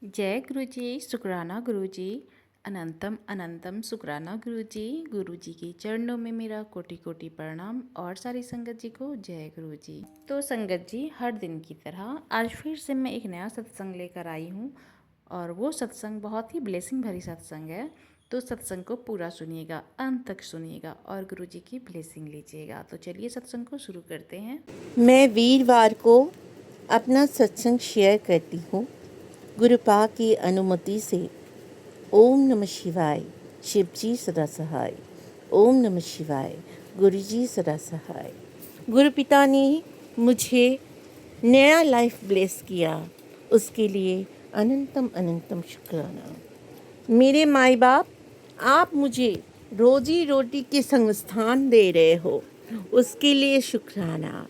जय गुरु जी, शुक्राना गुरु जी। अनंतम अनंतम शुक्राना गुरु जी के चरणों में मेरा कोटि कोटि प्रणाम और सारी संगत जी को जय गुरु जी। तो संगत जी, हर दिन की तरह आज फिर से मैं एक नया सत्संग लेकर आई हूँ और वो सत्संग बहुत ही ब्लेसिंग भरी सत्संग है। तो सत्संग को पूरा सुनिएगा, अंत तक सुनिएगा और गुरु जी की ब्लेसिंग लीजिएगा। तो चलिए सत्संग को शुरू करते हैं। मैं वीरवार को अपना सत्संग शेयर करती हूँ गुरुपा की अनुमति से। ओम नमः शिवाय, शिव जी सदा सहाय। ओम नमः शिवाय, गुरु जी सदा सहाय। गुरु पिता ने मुझे नया लाइफ ब्लेस किया, उसके लिए अनंतम अनंतम शुक्राना। मेरे माई बाप, आप मुझे रोजी रोटी के संस्थान दे रहे हो, उसके लिए शुक्राना।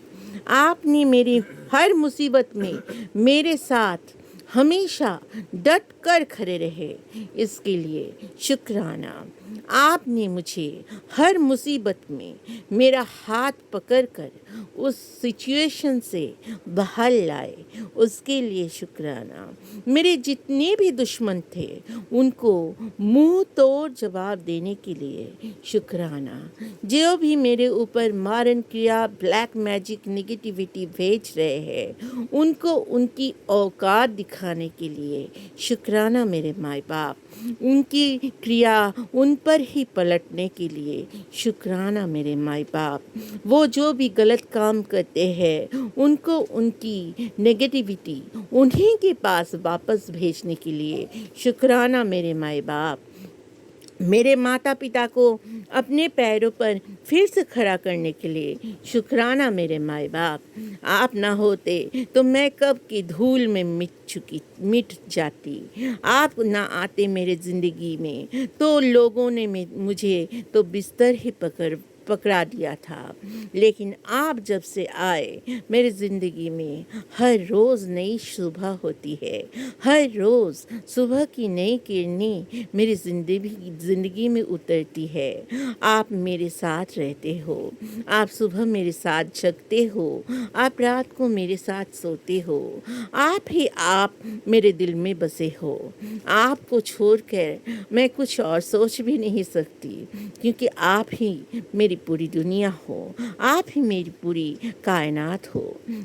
आपने मेरी हर मुसीबत में मेरे साथ हमेशा डट कर खड़े रहे, इसके लिए शुक्राना। आपने मुझे हर मुसीबत में मेरा हाथ पकड़कर उस सिचुएशन से बाहर लाए, उसके लिए शुक्राना। मेरे जितने भी दुश्मन थे उनको मुंह तोड़ जवाब देने के लिए शुक्राना। जो भी मेरे ऊपर मारन क्रिया, ब्लैक मैजिक, नेगेटिविटी भेज रहे हैं, उनको उनकी औकात दिखाने के लिए शुक्राना। मेरे माँ बाप, उनकी क्रिया उन पर ही पलटने के लिए शुक्राना। मेरे माँ बाप, वो जो भी गलत काम करते हैं उनको उनकी नेगेटिविटी उन्हीं के पास वापस भेजने के लिए शुक्राना। मेरे माँ बाप, मेरे माता पिता को अपने पैरों पर फिर से खड़ा करने के लिए शुक्राना। मेरे माँ बाप, आप ना होते तो मैं कब की धूल में मिट जाती। आप ना आते मेरे ज़िंदगी में तो लोगों ने मुझे तो बिस्तर ही पकड़ा दिया था। लेकिन आप जब से आए मेरी ज़िंदगी में हर रोज़ नई सुबह होती है। हर रोज़ सुबह की नई किरणें मेरी ज़िंदगी में उतरती है। आप मेरे साथ रहते हो, आप सुबह मेरे साथ जगते हो, आप रात को मेरे साथ सोते हो। आप मेरे दिल में बसे हो। आपको छोड़कर मैं कुछ और सोच भी नहीं सकती, क्योंकि आप ही मेरी पूरी दुनिया हो, आप ही मेरी पूरी कायनात हो।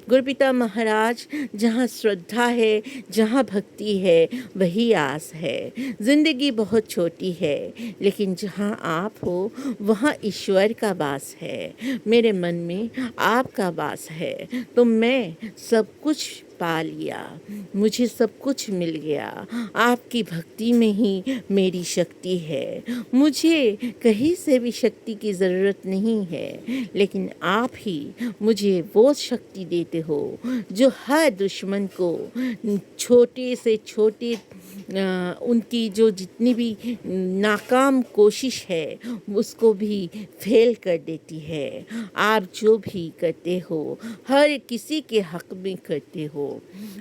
गुरुपिता महाराज, जहाँ श्रद्धा है, जहाँ भक्ति है, वही आस है। जिंदगी बहुत छोटी है, लेकिन जहाँ आप हो वहाँ ईश्वर का वास है। मेरे मन में आपका वास है, तो मैं सब कुछ पा लिया, मुझे सब कुछ मिल गया। आपकी भक्ति में ही मेरी शक्ति है। मुझे कहीं से भी शक्ति की ज़रूरत नहीं है, लेकिन आप ही मुझे वो शक्ति देते हो जो हर दुश्मन को छोटे से छोटे उनकी जो जितनी भी नाकाम कोशिश है उसको भी फेल कर देती है। आप जो भी करते हो हर किसी के हक में करते हो।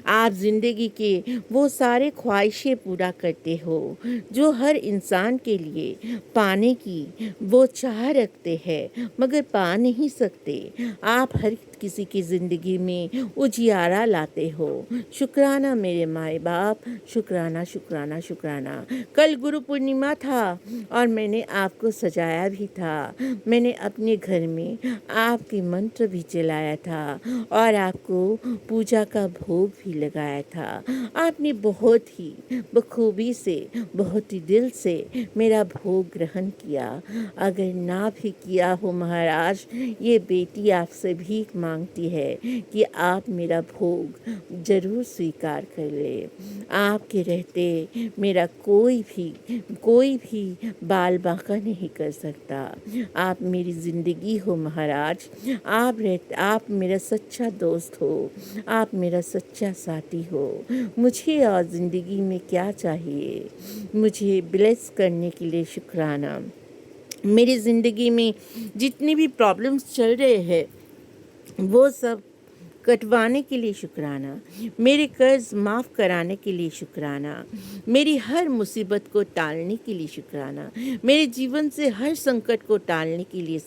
आप ज़िंदगी के वो सारे ख्वाहिशें पूरा करते हो जो हर इंसान के लिए पाने की वो चाह रखते हैं, मगर पा नहीं सकते। आप हर किसी की ज़िंदगी में उजियारा लाते हो। शुक्राना मेरे माए बाप, शुक्राना शुक्राना शुक्राना। कल गुरु पूर्णिमा था और मैंने आपको सजाया भी था। मैंने अपने घर में आपके मंत्र भी चलाया था और आपको पूजा का भोग भी लगाया था। आपने बहुत ही बखूबी से, बहुत ही दिल से मेरा भोग ग्रहण किया। अगर ना भी किया हो महाराज, ये बेटी आपसे भीख मांगती है कि आप मेरा भोग जरूर स्वीकार कर ले। आपके रहते मेरा कोई भी बाल बांका नहीं कर सकता। आप मेरी ज़िंदगी हो महाराज। आप मेरा सच्चा दोस्त हो, आप मेरा सच्चा साथी हो। मुझे और ज़िंदगी में क्या चाहिए? मुझे ब्लेस करने के लिए शुक्राना। मेरी ज़िंदगी में जितनी भी प्रॉब्लम्स चल रहे हैं वो सब कटवाने के लिए शुक्राना, मेरे कर्ज माफ़ कराने के लिए शुक्राना, मेरी हर मुसीबत को टालने के लिए शुक्राना, मेरे जीवन से हर संकट को टालने के लिए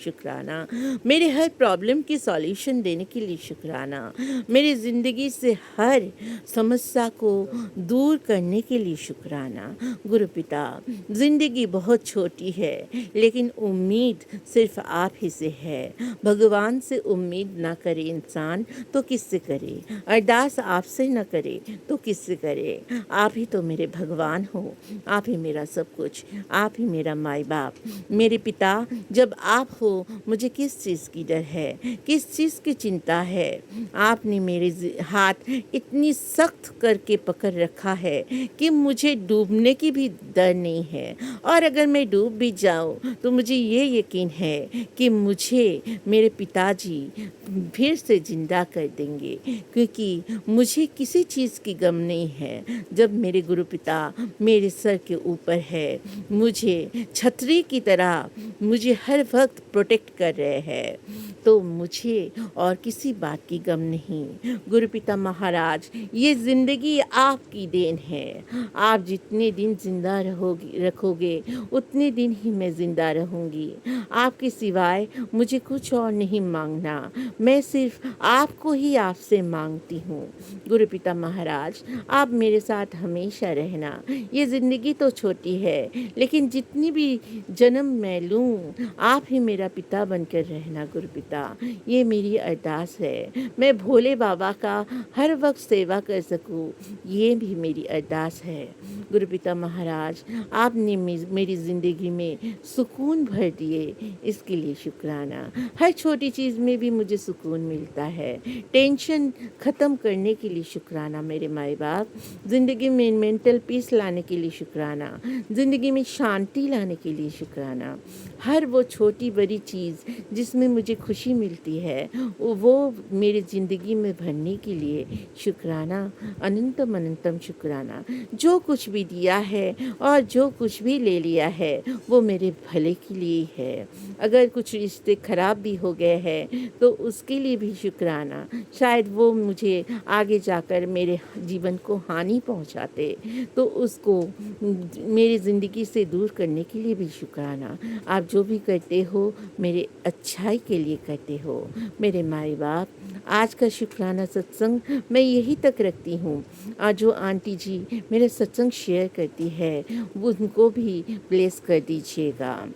शुक्राना, मेरे हर प्रॉब्लम की सॉल्यूशन देने के लिए शुक्राना, मेरी ज़िंदगी से हर समस्या को दूर करने के लिए शुक्राना। गुरु पिता, ज़िंदगी बहुत छोटी है, लेकिन उम्मीद सिर्फ आप ही से है। भगवान से उम्मीद ना करे इंसान तो किससे करे, अरदास आपसे न करे तो किससे करे। आप ही तो मेरे भगवान हो, आप ही मेरा सब कुछ, आप ही मेरा माई बाप, मेरे पिता। जब आप हो मुझे किस चीज़ की डर है, किस चीज़ की चिंता है। आपने मेरे हाथ इतनी सख्त करके पकड़ रखा है कि मुझे डूबने की भी डर नहीं है, और अगर मैं डूब भी जाऊं तो मुझे ये यकीन है कि मुझे मेरे पिताजी फिर से जिंदा कर देंगे, क्योंकि मुझे किसी चीज़ की गम नहीं है। जब मेरे गुरु पिता मेरे सर के ऊपर है, मुझे छतरी की तरह मुझे हर वक्त प्रोटेक्ट कर रहे हैं, तो मुझे और किसी बात की गम नहीं। गुरु पिता महाराज, ये ज़िंदगी आपकी देन है। आप जितने दिन जिंदा रखोगे उतने दिन ही मैं जिंदा रहूँगी। आपके सिवाय मुझे कुछ और नहीं मांगना, मैं सिर्फ आपको ही आपसे मांगती हूँ। गुरु पिता महाराज, आप मेरे साथ हमेशा रहना। ये ज़िंदगी तो छोटी है, लेकिन जितनी भी जन्म मैं लूँ, आप ही मेरा पिता बनकर रहना। गुरु पिता, ये मेरी अरदास है। मैं भोले बाबा का हर वक्त सेवा कर सकूँ, ये भी मेरी अरदास है। गुरु पिता महाराज, आपने मेरी ज़िंदगी में सुकून भर दिए, इसके लिए शुक्राना। हर छोटी चीज़ में भी मुझे सुकून मिलता है। टेंशन ख़त्म करने के लिए शुक्राना मेरे माई बाप। ज़िंदगी में मेंटल पीस लाने के लिए शुक्राना, ज़िंदगी में शांति लाने के लिए शुक्राना। हर वो छोटी बड़ी चीज़ जिसमें मुझे खुशी मिलती है, वो मेरी ज़िंदगी में भरने के लिए शुक्राना, अनंतम अनंतम शुक्राना। जो कुछ भी दिया है और जो कुछ भी ले लिया है, वो मेरे भले के लिए है। अगर कुछ रिश्ते खराब भी हो गए हैं तो उसके लिए भी शुक्राना। शायद वो मुझे आगे जाकर मेरे जीवन को हानि पहुंचाते, तो उसको मेरी ज़िंदगी से दूर करने के लिए भी शुक्राना। आप जो भी करते हो मेरे अच्छाई के लिए करते हो मेरे माई बाप। आज का शुक्राना सत्संग मैं यही तक रखती हूँ। आज जो आंटी जी मेरे सत्संग शेयर करती है, वो उनको भी ब्लेस कर दीजिएगा।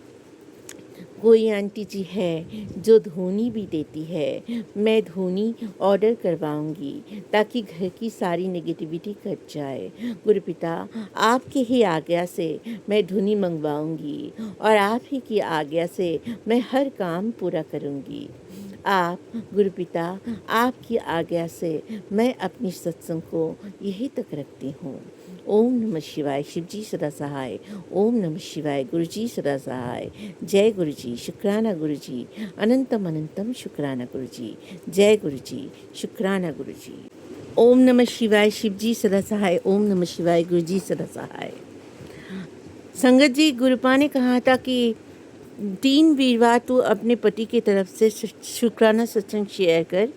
कोई आंटी जी है जो धूनी भी देती है, मैं धूनी ऑर्डर करवाऊंगी ताकि घर की सारी नेगेटिविटी कट जाए। गुरु पिता, आपके ही आज्ञा से मैं धूनी मंगवाऊंगी और आप ही की आज्ञा से मैं हर काम पूरा करूंगी। आप गुरु पिता, आपकी आज्ञा से मैं अपनी सत्संग को यही तक रखती हूँ। ओम नमः शिवाय, शिवजी सदा सहाय। ओम नमः शिवाय, गुरुजी सदा सहाय। जय गुरुजी, शुक्राना गुरुजी, अनंतम अनंतम शुक्राना गुरुजी। जय गुरुजी, शुक्राना गुरुजी। ओम नमः शिवाय, शिवजी सदा सहाय। ओम नमः शिवाय, गुरुजी सदा सहाय। संगत जी, गुरुपा ने कहा था कि 3 वीरवार तू अपने पति की तरफ से शुक्राना सत्संग शेयर कर,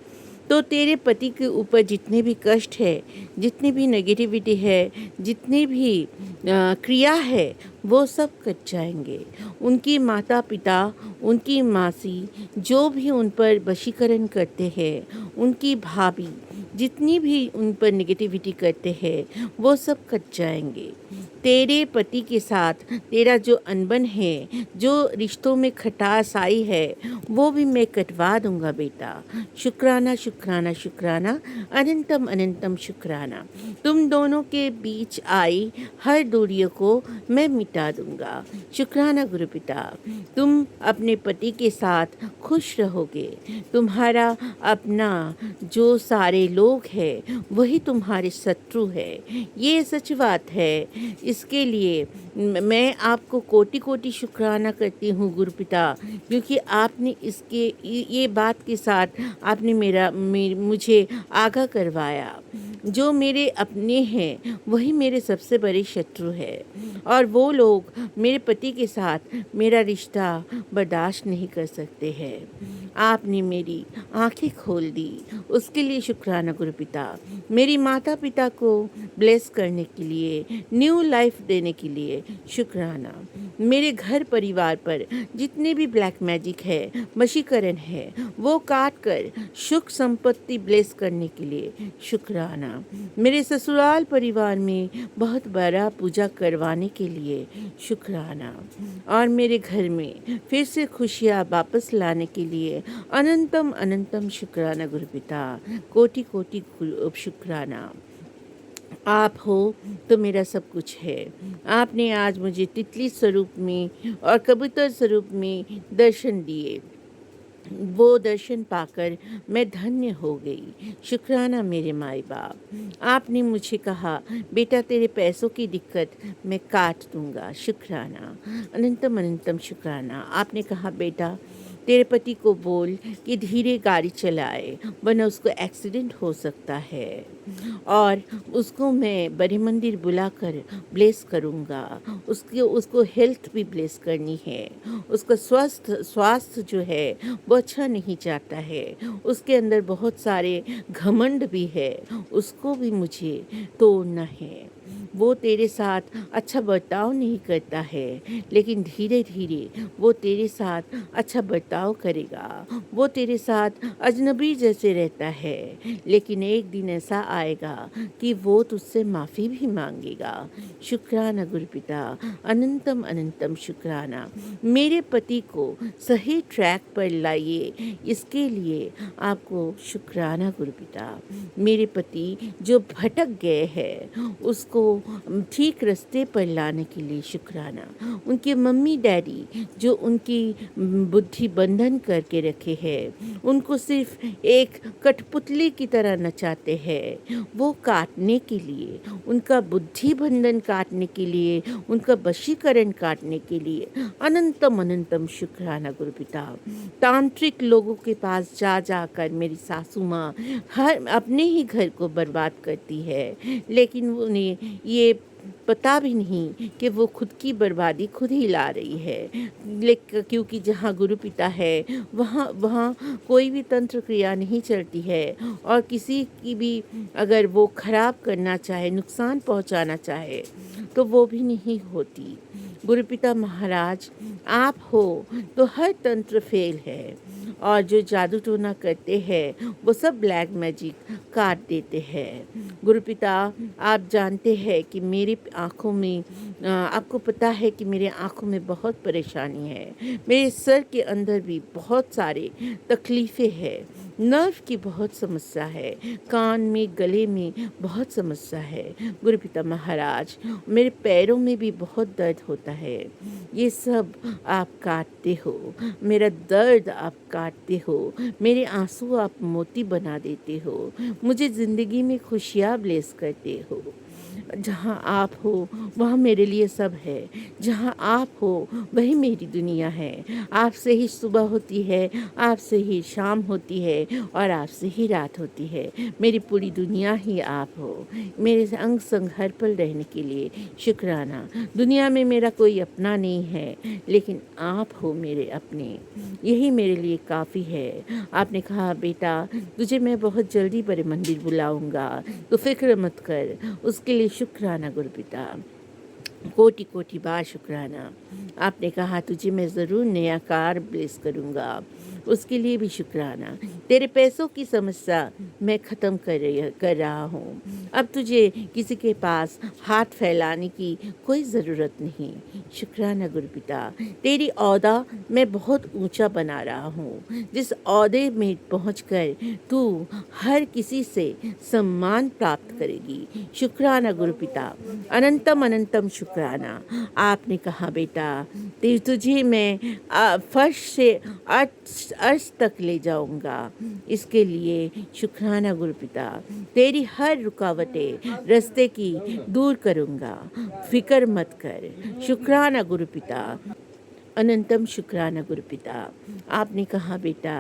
तो तेरे पति के ऊपर जितने भी कष्ट है, जितनी भी नेगेटिविटी है, जितनी भी क्रिया है, वो सब कट जाएंगे। उनकी माता पिता, उनकी मासी जो भी उन पर वशीकरण करते हैं, उनकी भाभी जितनी भी उन पर नेगेटिविटी करते हैं, वो सब कट जाएंगे। तेरे पति के साथ तेरा जो अनबन है, जो रिश्तों में खटास आई है, वो भी मैं कटवा दूंगा बेटा। शुक्राना शुक्राना शुक्राना, अनंतम अनंतम शुक्राना। तुम दोनों के बीच आई हर दूरियों को मैं मिटा दूंगा। शुक्राना गुरु पिता, तुम अपने पति के साथ खुश रहोगे। तुम्हारा अपना जो सारे लोग हैं वही तुम्हारे शत्रु है, ये सच बात है। इसके लिए मैं आपको कोटि कोटि शुक्राना करती हूँ गुरु पिता, क्योंकि आपने ये बात के साथ आपने मुझे आगाह करवाया। जो मेरे अपने हैं वही मेरे सबसे बड़े शत्रु है, और वो लोग मेरे पति के साथ मेरा रिश्ता बर्दाश्त नहीं कर सकते हैं। आपने मेरी आंखें खोल दी, उसके लिए शुक्राना गुरुपिता। मेरी माता पिता को ब्लेस करने के लिए, न्यू लाइफ देने के लिए शुक्राना। मेरे घर परिवार पर जितने भी ब्लैक मैजिक है, वशीकरण है, वो काट कर सुख संपत्ति ब्लेस करने के लिए शुक्राना। मेरे ससुराल परिवार में बहुत बड़ा पूजा करवाने के लिए शुक्राना। और मेरे घर में फिर से खुशियाँ वापस लाने के लिए अनंतम अनंतम शुक्राना गुरुपिता। कोटि कोटि शुक्राना। आप हो तो मेरा सब कुछ है। आपने आज मुझे तितली स्वरूप में और कबूतर स्वरूप में दर्शन दिए। वो दर्शन पाकर मैं धन्य हो गई। शुक्राना मेरे माई बाप। आपने मुझे कहा बेटा तेरे पैसों की दिक्कत मैं काट दूंगा। शुक्राना, अनंतम अनंतम शुक्राना। आपने कहा बेटा तेरे पति को बोल कि धीरे गाड़ी चलाए वरना उसको एक्सीडेंट हो सकता है, और उसको मैं बड़े मंदिर बुलाकर ब्लेस करूँगा। उसको हेल्थ भी ब्लेस करनी है। उसका स्वास्थ्य जो है वो अच्छा नहीं चाहता है। उसके अंदर बहुत सारे घमंड भी है, उसको भी मुझे तोड़ना है। वो तेरे साथ अच्छा बर्ताव नहीं करता है, लेकिन धीरे धीरे वो तेरे साथ अच्छा बर्ताव करेगा। वो तेरे साथ अजनबी जैसे रहता है, लेकिन एक दिन ऐसा आएगा कि वो तुझसे माफ़ी भी मांगेगा। शुक्राना गुरुपिता, अनंतम अनंतम शुक्राना। मेरे पति को सही ट्रैक पर लाइए, इसके लिए आपको शुक्राना गुरुपिता। मेरे पति जो भटक गए हैं उसको ठीक रास्ते पर लाने के लिए शुक्राना। उनके मम्मी डैडी जो उनकी बुद्धि बंधन करके रखे हैं, उनको सिर्फ एक कठपुतली की तरह नचाते हैं, वो काटने के लिए, उनका बुद्धि बंधन काटने के लिए, उनका वशीकरण काटने के लिए अनंतम अनंतम शुक्राना गुरुपिता। तांत्रिक लोगों के पास जा जाकर मेरी सासू माँ हर अपने ही घर को बर्बाद करती है, लेकिन उन्हें ये पता भी नहीं कि वो खुद की बर्बादी खुद ही ला रही है। लेकिन क्योंकि जहाँ गुरु पिता है वहाँ वहाँ कोई भी तंत्र क्रिया नहीं चलती है, और किसी की भी अगर वो खराब करना चाहे, नुकसान पहुँचाना चाहे, तो वो भी नहीं होती। गुरुपिता महाराज आप हो तो हर तंत्र फेल है, और जो जादू टोना करते हैं वो सब ब्लैक मैजिक काट देते हैं। गुरुपिता आप जानते हैं कि मेरी आँखों में आपको पता है कि मेरे आँखों में बहुत परेशानी है। मेरे सर के अंदर भी बहुत सारे तकलीफ़ें हैं। नर्व की बहुत समस्या है, कान में गले में बहुत समस्या है। गुरुपिता महाराज मेरे पैरों में भी बहुत दर्द होता है। ये सब आप काटते हो, मेरा दर्द आप काटते हो, मेरे आंसू आप मोती बना देते हो, मुझे ज़िंदगी में खुशियाँ ब्लेस करते हो। जहाँ आप हो वहाँ मेरे लिए सब है। जहाँ आप हो वही मेरी दुनिया है। आपसे ही सुबह होती है, आपसे ही शाम होती है, और आपसे ही रात होती है। मेरी पूरी दुनिया ही आप हो। मेरे अंग संग हर पल रहने के लिए शुक्राना। दुनिया में मेरा कोई अपना नहीं है, लेकिन आप हो मेरे अपने, यही मेरे लिए काफ़ी है। आपने कहा बेटा तुझे मैं बहुत जल्दी बड़े मंदिर बुलाऊंगा, तो फिक्र मत कर। उसके लिए शुक्राना गुरुपिता, कोटि कोटि बार शुक्राना। आपने कहा तुझे मैं ज़रूर नया कार ब्लेस करूँगा, उसके लिए भी शुक्राना। तेरे पैसों की समस्या मैं ख़त्म कर रहा हूँ। अब तुझे किसी के पास हाथ फैलाने की कोई ज़रूरत नहीं। शुक्राना गुरुपिता। तेरी ओहदा मैं बहुत ऊंचा बना रहा हूँ, जिस ओहदे में पहुँचकर तू हर किसी से सम्मान प्राप्त करेगी। शुक्राना गुरुपिता, अनंतम अनंतम शुक्राना। आपने कहा बेटा तुझे मैं फर्श से अर्श तक ले जाऊंगा, इसके लिए शुक्राना गुरुपिता। तेरी हर रुकावटें रास्ते की दूर करूंगा, फिक्र मत कर। शुक्राना गुरुपिता। अनंतम शुक्राना गुरुपिता। आपने कहा बेटा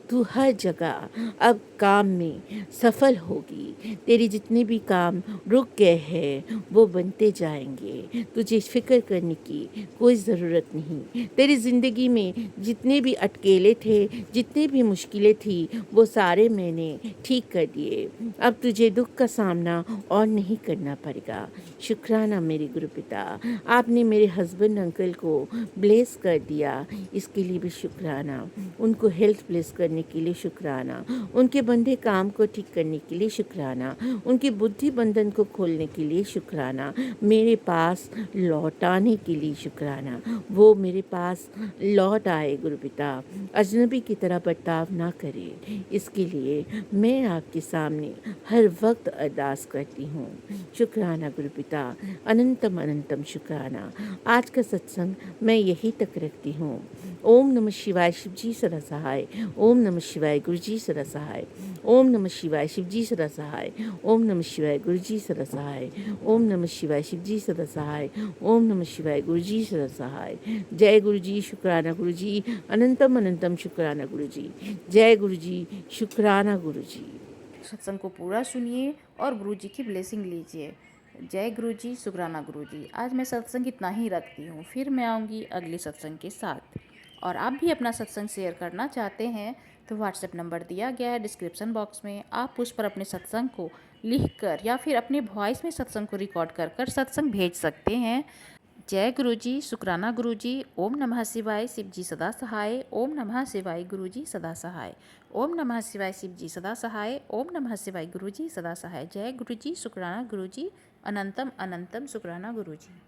तू हर जगह अब काम में सफल होगी। तेरे जितने भी काम रुक गए हैं वो बनते जाएंगे। तुझे फिक्र करने की कोई ज़रूरत नहीं। तेरी ज़िंदगी में जितने भी अटकेले थे, जितनी भी मुश्किलें थी, वो सारे मैंने ठीक कर दिए। अब तुझे दुख का सामना और नहीं करना पड़ेगा। शुक्राना मेरे गुरुपिता। आपने मेरे हस्बैंड अंकल को ब्लेस कर दिया, इसके लिए भी शुक्राना। उनको हेल्थ ब्लेस करने के लिए शुक्राना। उनके बंधे काम को ठीक करने के लिए शुक्राना। उनकी बुद्धि बंधन को खोलने के लिए शुक्राना। मेरे पास लौटाने के लिए शुक्राना। वो मेरे पास लौट आए गुरुपिता, अजनबी की तरह बर्ताव ना करे। इसके लिए मैं आपके सामने हर वक्त अरदास करती हूँ। शुक्राना गुरुपिता, अनंतम अनंतम शुक्राना। आज का सत्संग मैं यहीं तक रखती हूँ। ओम नमः शिवाय, शिवजी सदा सहाय। ओम नमः शिवाय, गुरुजी सदा सहाय। ओम नमः शिवाय, शिवजी सदा सहाय। ओम नमः शिवाय, गुरुजी सदा सहाय। ओम नमः शिवाय, शिवजी सदा सहाय। ओम नमः शिवाय, गुरुजी सदा सहाय। जय गुरुजी, शुक्राना गुरुजी, अनंतम अनंतम शुक्राना गुरुजी। जय गुरुजी, शुक्राना गुरुजी। सत्संग को पूरा सुनिए और गुरु जी की ब्लेसिंग लीजिए। जय गुरु जी, शुक्राना गुरु जी। आज मैं सत्संग इतना ही रखती हूँ, फिर मैं आऊँगी अगले सत्संग के साथ। और आप भी अपना सत्संग शेयर करना चाहते हैं तो व्हाट्सएप नंबर दिया गया है डिस्क्रिप्शन बॉक्स में। आप उस पर अपने सत्संग को लिख कर या फिर अपने वॉइस में सत्संग को रिकॉर्ड कर सत्संग भेज सकते हैं। जय गुरु जी, शुक्राना गुरु जी। ओम नमः शिवाय, शिव जी सदा सहाय। ओम नमः शिवाय, गुरु जी सदा सहाय। ओम नमः शिवाय, शिव जी सदा सहाय। ओम नमः शिवाय, गुरु जी सदा सहाय। जय गुरु जी, शुक्राना गुरु जी, अनंतम अनंतम शुक्राना गुरु जी।